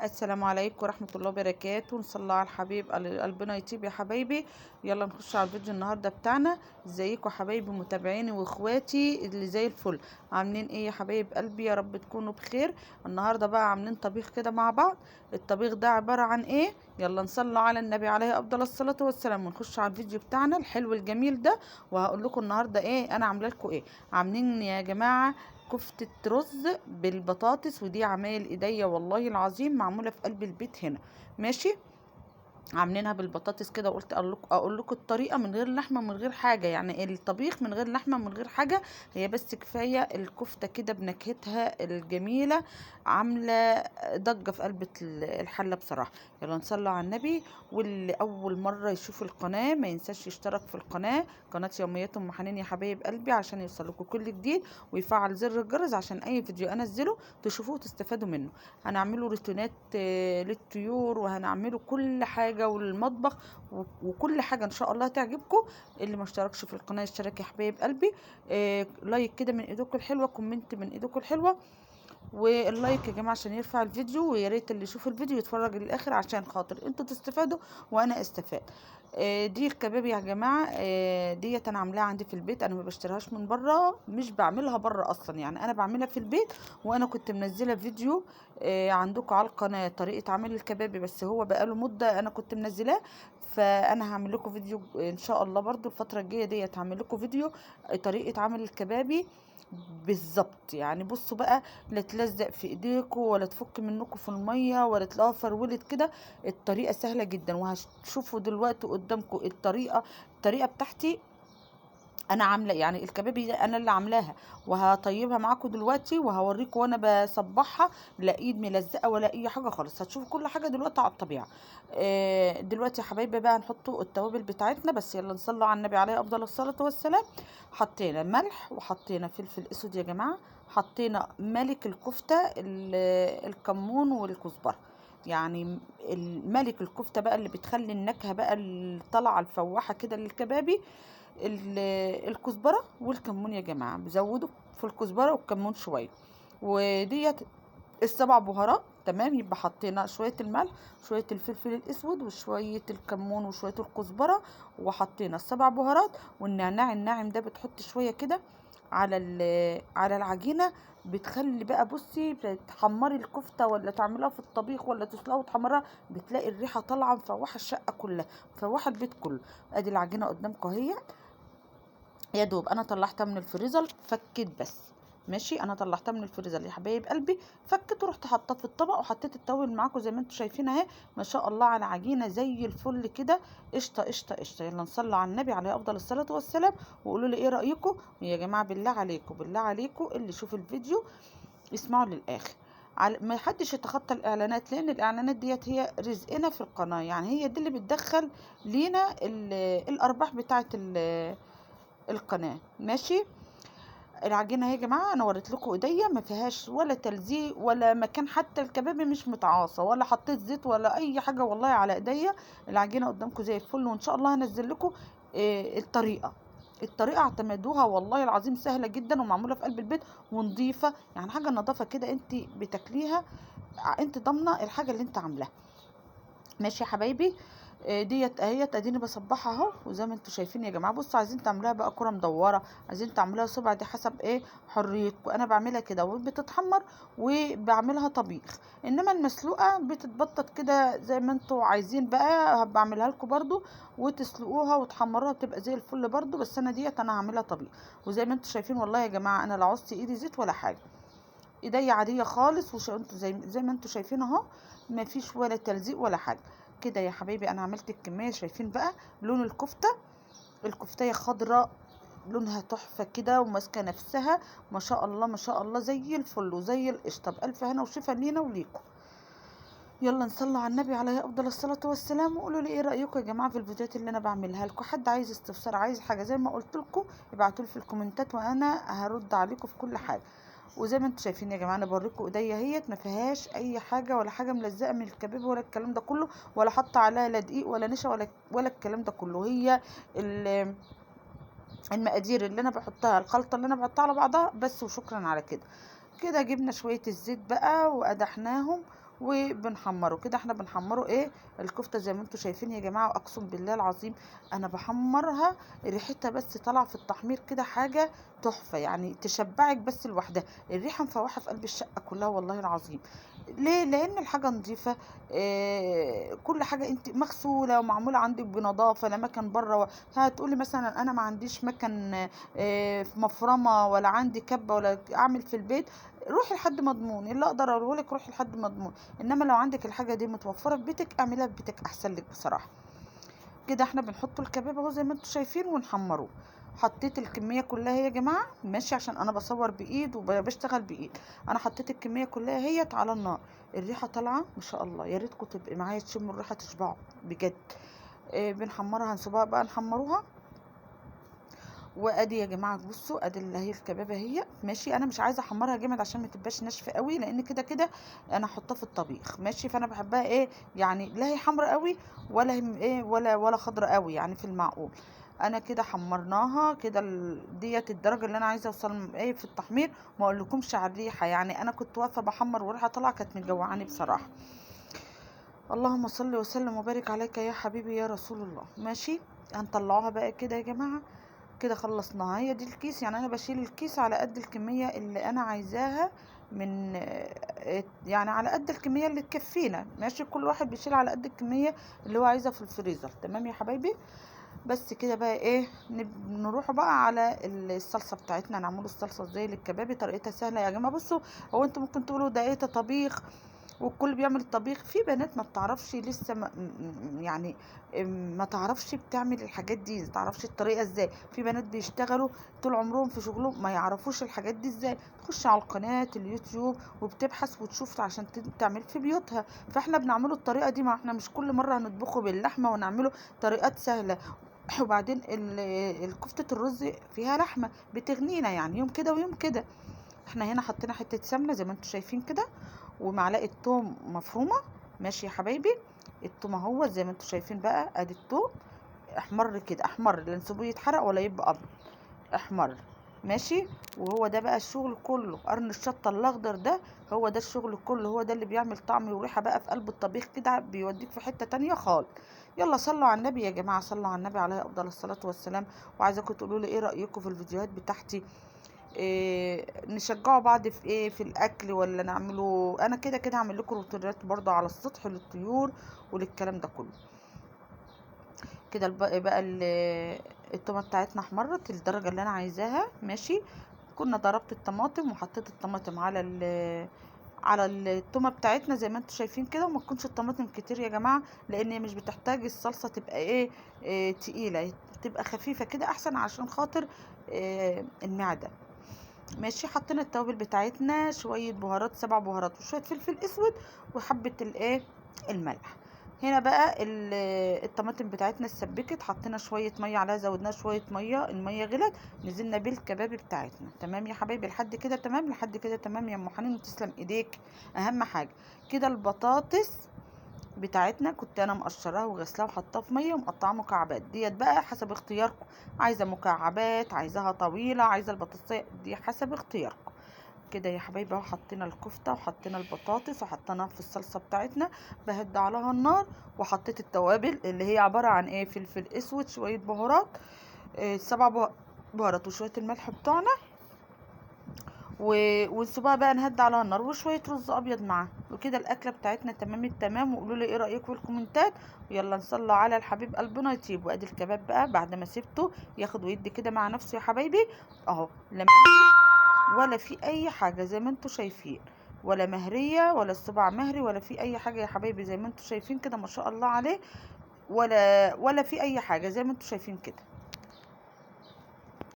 السلام عليكم ورحمة الله وبركاته. نصلي على الحبيب قلبنا يطيب يا حبايبي. يلا نخش على الفيديو النهارده بتاعنا. ازيكم يا حبايبي متابعيني واخواتي اللي زي الفل؟ عاملين ايه يا حبايب قلبي؟ يا رب تكونوا بخير. النهارده بقى عاملين طبيخ كده مع بعض. الطبيخ ده عبارة عن ايه؟ يلا نصلي على النبي عليه افضل الصلاة والسلام ونخش على الفيديو بتاعنا الحلو الجميل ده. وهقول لكم النهارده ايه انا عامله لكم ايه. عاملين يا جماعة كفتة رز بالبطاطس، ودي عمايل ايديا والله العظيم، معمولة في قلب البيت هنا. ماشي. عاملينها بالبطاطس كده، وقلت اقول لكم الطريقه من غير لحمه من غير حاجه، يعني الطبيخ من غير لحمه من غير حاجه. هي بس كفايه الكفته كده بنكهتها الجميله، عامله ضجه في قلب الحله بصراحه. يلا نصلي على النبي. واللي اول مره يشوف القناه ما ينساش يشترك في القناه، قناه يوميات ام حنين يا حبايب قلبي، عشان يوصلكوا كل جديد، ويفعل زر الجرس عشان اي فيديو انزله تشوفوه وتستفادوا منه. هنعمله روتينات للطيور، وهنعمله كل حاجة والمطبخ وكل حاجة ان شاء الله تعجبكم. اللي ما اشتركش في القناة اشترك يا حبايب قلبي. لايك كده من ايدكم الحلوة، كومنت من ايدكم الحلوة، واللايك يا جماعه عشان يرفع الفيديو. ويا ريت اللي يشوف الفيديو يتفرج للاخر عشان خاطر انتوا تستفادوا وانا استفاد. دي الكباب يا جماعه، ديت انا عاملاها عندي في البيت، انا ما بشتريهاش من بره، مش بعملها بره اصلا، يعني انا بعملها في البيت. وانا كنت منزله فيديو عندكم على القناه طريقه عمل الكباب، بس هو بقاله مده انا كنت منزلاه. فانا هعمل لكم فيديو ان شاء الله برضو الفتره الجايه ديت، هعمل لكم فيديو طريقه عمل الكبابي بالظبط. يعني بصوا بقى، لا تلزق في ايديكوا ولا تفك منكم في الميه ولا تلاقوها فرولت كده. الطريقه سهله جدا، وهتشوفوا دلوقتي قدامكم الطريقه بتاعتي انا عامله، يعني الكبابي ده انا اللي عاملاها. وهطيبها معاكم دلوقتي وهوريكم وانا بصبحها. لا ايد ملزقه ولا اي حاجه خالص، هتشوفوا كل حاجه دلوقتي على الطبيعه. دلوقتي يا حبايبي بقى هنحطوا التوابل بتاعتنا، بس يلا نصلي على النبي عليه افضل الصلاه والسلام. حطينا ملح وحطينا فلفل اسود يا جماعه، حطينا ملك الكفته الكمون والكزبره. يعني الملك الكفته بقى اللي بتخلي النكهه بقى الطلعه الفواحه كده للكبابي، الكزبره والكمون يا جماعه. بزودوا في الكزبره والكمون شويه. وديت السبع بهارات. تمام، يبقى حطينا شويه الملح، شويه الفلفل الاسود، وشويه الكمون، وشويه الكزبره، وحطينا السبع بهارات. والنعناع الناعم ده بتحط شويه كده على العجينه. بتخلي بقى، بصي، بتحمري الكفته ولا تعملها في الطبيخ ولا تسلقها وتحمرها، بتلاقي الريحه طالعه مفوحه الشقه كلها، مفوحه البيت كله. ادي العجينه قدامكم اهي. يا دوب انا طلعتها من الفريزر فكت بس. ماشي، انا طلعتها من الفريزر يا حبايب قلبي، فكت ورحت حطها في الطبق، وحطيت التوابل معاكم زي ما انتم شايفين اهي. ما شاء الله على عجينه زي الفل كده. قشطه قشطه قشطه. يلا نصلي على النبي عليه افضل الصلاه والسلام، وقولوا لي ايه رايكم يا جماعه. بالله عليكم بالله عليكم اللي يشوف الفيديو اسمعوا للاخر. ما حدش يتخطى الاعلانات، لان الاعلانات ديت هي رزقنا في القناه، يعني هي دي اللي بتدخل لينا الارباح بتاعه القناه. ماشي. العجينه اهي يا جماعه، انا وريت لكم ايديا ما فيهاش ولا تلزيق ولا مكان، حتى الكبابه مش متعاصه ولا حطيت زيت ولا اي حاجه، والله على ايديا. العجينه قدامكم زي الفل، وان شاء الله هنزل لكم الطريقه اعتمدوها، والله العظيم سهله جدا ومعموله في قلب البيت ونظيفه، يعني حاجه نظافه كده انت بتاكليها، انت ضامنه الحاجه اللي انت عاملاها. ماشي يا حبايبي. ديت اهيت اديني بصبحها اهو. وزي ما انتم شايفين يا جماعه، بصوا، عايزين تعملوها بقى كره مدوره، عايزين تعملوها صبع، دي حسب ايه حريتكم. انا بعملها كده وبتتحمر، وبعملها طبيخ. انما المسلوقه بتتبطط كده زي ما انتم عايزين بقى، بعملها لكم برضو وتسلقوها وتحمروها بتبقى زي الفل برضو. بس انا ديت انا هعملها طبيخ. وزي ما انتم شايفين والله يا جماعه، انا لا عوزت ايدي زيت ولا حاجه، ايديا عاديه خالص، انتوا زي ما انتوا شايفين اهو، ما فيش ولا تلزيق ولا حاجه كده يا حبايبي. انا عملت الكميه، شايفين بقى لون الكفتايه خضراء، لونها تحفه كده وماسكه نفسها، ما شاء الله ما شاء الله، زي الفل وزي القشطه، بالف هنا وشفا لينا وليكم. يلا نصلي على النبي عليه افضل الصلاه والسلام، وقولوا لي ايه رايكم يا جماعه في الفيديوهات اللي انا بعملها لكم. حد عايز استفسار، عايز حاجه زي ما قلت لكم، ابعتوا لي في الكومنتات وانا هرد عليكم في كل حاجه. وزي ما انتم شايفين يا جماعه، انا بوريكم ايديا اهيت ما فيهاش اي حاجه ولا حاجه ملزقه من الكباب ولا الكلام ده كله، ولا حاطه عليها لا دقيق ولا نشا ولا الكلام ده كله. هي المقادير اللي انا بحطها، الخلطه اللي انا بحطها على بعضها بس، وشكرا على كده. كده جبنا شويه الزيت بقى وقدحناهم، وبنحمره كده. احنا بنحمره ايه الكفته زي ما انتم شايفين يا جماعه، واقسم بالله العظيم انا بحمرها ريحتها بس طالعه في التحمير كده حاجه تحفه، يعني تشبعك بس لوحدها. الريحه مفوحه في قلب الشقه كلها والله العظيم. ليه؟ لان الحاجه نظيفه، كل حاجه انت مغسوله ومعموله عندك بنظافه. لا مكان بره هتقولي مثلا انا ما عنديش مكان مفرمه، ولا عندي كبه، ولا اعمل في البيت. روحي لحد مضمون، اللي اقدر اقوله لك روحي لحد مضمون. انما لو عندك الحاجه دي متوفره في بيتك اعمليها في بيتك احسن لك بصراحه. كده احنا بنحط الكباب اهو زي ما انتم شايفين ونحمروه. حطيت الكميه كلها يا جماعه ماشي، عشان انا بصور بايد وبشتغل بايد. انا حطيت الكميه كلها هيت على النار. الريحه طالعه ما شاء الله، يا ريتكم تبقي معايا تشموا الريحه تشبعوا بجد. بنحمرها، هنسيبها بقى نحمروها. وادي يا جماعه بصوا، ادي اللي هي الكبابه هي ماشي. انا مش عايزه احمرها جامد عشان ما تبقاش ناشفه قوي، لان كده كده انا هحطها في الطبيخ ماشي. فانا بحبها ايه يعني، لا هي حمرا قوي ولا هي ايه ولا خضرا قوي، يعني في المعقول. انا كده حمرناها كده ديت الدرجه اللي انا عايزه اوصل ايه في التحمير. ما اقولكمش على الريحه، يعني انا كنت واقفه بحمر والريحه طالعه كانت مجوعاني بصراحه. اللهم صل وسلم وبارك عليك يا حبيبي يا رسول الله. ماشي، هنطلعوها بقى كده يا جماعه. كده خلصناها، هي دي الكيس. يعني انا بشيل الكيس على قد الكمية اللي انا عايزاها، من يعني على قد الكمية اللي تكفينا ماشي. كل واحد بيشيل على قد الكمية اللي هو عايزها في الفريزر. تمام يا حبايبي. بس كده بقى ايه، نروح بقى على الصلصه بتاعتنا. نعمل الصلصه ازاي للكباب، طريقتها سهله يا جماعه. بصوا، هو انتوا ممكن تقولوا ده ايه طبيخ والكل بيعمل الطبيخ. في بنات ما بتعرفش لسه يعني ما تعرفش بتعمل الحاجات دي، ما تعرفش الطريقه ازاي. في بنات بيشتغلوا طول عمرهم في شغلهم ما يعرفوش الحاجات دي ازاي. تخش على القناه اليوتيوب وبتبحث وتشوف عشان تعمل في بيوتها. فاحنا بنعمله الطريقه دي، ما احنا مش كل مره هنطبخه باللحمه ونعمله طريقات سهله. وبعدين الكفتة الرز فيها لحمة بتغنينا، يعني يوم كده ويوم كده. احنا هنا حطينا حتة سمنة زي ما انتم شايفين كده، ومعلقة توم مفرومة ماشي يا حبايبي. التوم اهو زي ما انتم شايفين بقى، ادي التوم احمر كده، احمر لا نسيبوه يتحرق ولا يبقى ابيض، احمر ماشي. وهو ده بقى الشغل كله، قرن الشطه الاخضر ده هو ده الشغل كله، هو ده اللي بيعمل طعم وريحه بقى في قلب الطبيخ كده، بيوديك في حته تانية خالص. يلا صلوا على النبي يا جماعه، صلوا على النبي عليه افضل الصلاه والسلام. وعايزاكم تقولوا لي ايه رايكم في الفيديوهات بتاعتي. إيه نشجعوا بعض في ايه، في الاكل ولا نعمله؟ انا كده كده هعمل لكم روتينات برضه على السطح للطيور وللكلام ده كله. كده بقى التومه بتاعتنا احمرت الدرجه اللي انا عايزاها ماشي. كنا ضربت الطماطم وحطيت الطماطم على التومه بتاعتنا زي ما انتم شايفين كده. وما تكونش الطماطم كتير يا جماعه، لان مش بتحتاج الصلصه تبقى ايه تقيله، تبقى خفيفه كده احسن عشان خاطر المعده ماشي. حطينا التوابل بتاعتنا، شويه بهارات 7 بهارات وشويه فلفل اسود وحبه الملح. هنا بقى الطماطم بتاعتنا اتسبكت، حطينا شويه ميه عليها، زودنا شويه ميه، الميه غلت نزلنا بالكباب بتاعتنا. تمام يا حبايبي لحد كده تمام، لحد كده تمام يا ام حنين وتسلم ايديك. اهم حاجه كده البطاطس بتاعتنا كنت انا مقشراها وغسلاها وحطاها في ميه ومقطعاها مكعبات. ديت بقى حسب اختياركم، عايزه مكعبات، عايزاها طويله، عايزه البطاطسيه دي حسب اختياركم. كده يا حبايبي اهو حطينا الكفته وحطينا البطاطس وحطيناها في الصلصه بتاعتنا، بهد عليها النار. وحطيت التوابل اللي هي عباره عن ايه، فلفل اسود، شويه بهارات 7 بهارات وشويه الملح بتوعنا، ونسيبها بقى نهد على النار وشويه رز ابيض معاها. وكده الاكله بتاعتنا تمام التمام. وقولوا لي ايه رايكم في الكومنتات. ويلا نصلي على الحبيب قلبنا يطيب. وادي الكباب بقى بعد ما سبته ياخد ويدي كده مع نفسه يا حبايبي اهو، لما ولا في اي حاجه زي ما انتم شايفين، ولا مهريه ولا الصباع مهري ولا في اي حاجه يا حبايبي، زي ما انتم شايفين كده ما شاء الله عليه، ولا في اي حاجه زي ما انتم شايفين كده.